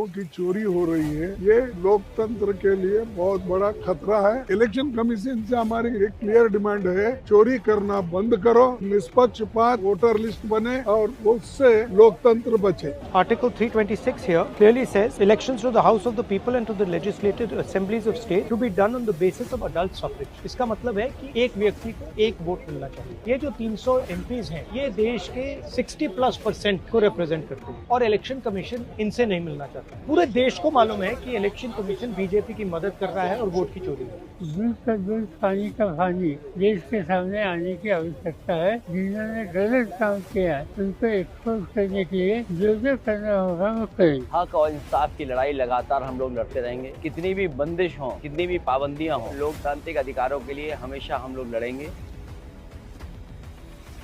वोटों की चोरी हो रही है, ये लोकतंत्र के लिए बहुत बड़ा खतरा है। इलेक्शन कमीशन से हमारी एक क्लियर डिमांड है, चोरी करना बंद करो, निष्पक्षपात वोटर लिस्ट बने और उससे लोकतंत्र बचे। Article 326 here clearly says elections to the House of the People and to the legislative assemblies of state to be done on the basis of adult suffrage। इसका मतलब है कि एक व्यक्ति को एक वोट मिलना चाहिए। ये जो 300 MPs हैं, ये देश के 60+% को रिप्रेजेंट करते हैं और इलेक्शन कमीशन इनसे नहीं मिलना चाहता। पूरे देश को मालूम है कि इलेक्शन कमीशन बीजेपी की मदद कर रहा है और वोट की चोरी है। दूध का दूध, पानी का पानी, देश के सामने आने की आवश्यकता है। जिन्होंने गलत काम किया है उनको एक्सपोज करने के लिए जो करना होगा वो करें। हक और इंसाफ की लड़ाई लगातार हम लोग लड़ते रहेंगे। कितनी भी बंदिश हो, कितनी भी पाबंदियां हो, लोकतांत्रिक अधिकारों के लिए हमेशा हम लोग लड़ेंगे।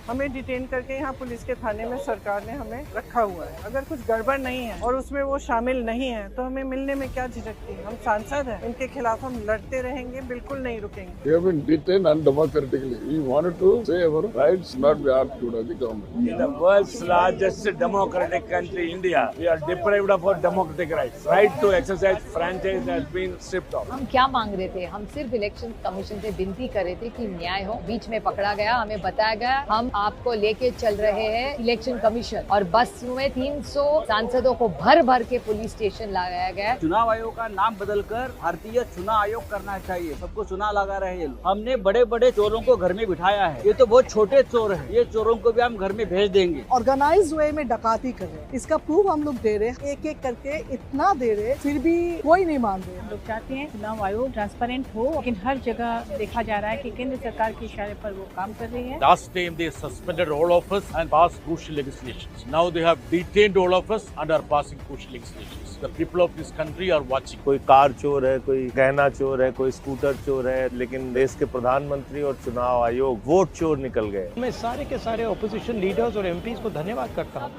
हमें डिटेन करके यहाँ पुलिस के थाने में सरकार ने हमें रखा हुआ है। अगर कुछ गड़बड़ नहीं है और उसमें वो शामिल नहीं है तो हमें मिलने में क्या झिझकती है। हम सांसद हैं, इनके खिलाफ हम लड़ते रहेंगे, बिल्कुल नहीं रुकेंगे। We have been detained undemocratically. We wanted to say our rights not be argued by the government. In the world's largest democratic country, India, we are deprived of our democratic rights. Right to exercise franchise has been stripped off. हम क्या मांग रहे थे? हम सिर्फ election commission से विनती कर रहे थे कि न्याय हो। बीच में पकड़ा गया, हमें बताया गया हम आपको लेके चल रहे हैं इलेक्शन कमीशन, और बस में 300 सांसदों को भर भर के पुलिस स्टेशन लगाया गया। चुनाव आयोग का नाम बदलकर भारतीय चुनाव आयोग करना चाहिए। सबको चुनाव लगा रहे हैं। हमने बड़े बड़े चोरों को घर में बिठाया है। ये तो बहुत छोटे चोर हैं। ये चोरों को भी हम घर में भेज देंगे। ऑर्गेनाइज वे में डकैती कर रहे हैं, इसका प्रूफ हम लोग दे रहे हैं। एक एक करके इतना दे रहे, फिर भी कोई नहीं मान रहे। लोग चाहते हैं चुनाव आयोग ट्रांसपेरेंट हो, लेकिन हर जगह देखा जा रहा है कि केंद्र सरकार के इशारे पर वो काम कर रही है। Last time they suspended all of us and passed crucial legislations. Now they have detained all of us and are passing crucial legislations. The people of this country are watching. कोई कार चोर है, कोई गहना चोर है, कोई scooter चोर है, लेकिन देश के प्रधानमंत्री और चुनाव आयोग वोट चोर निकल गए। मैं सारे के सारे ऑपोजिशन लीडर्स और MPs को धन्यवाद करता हूँ।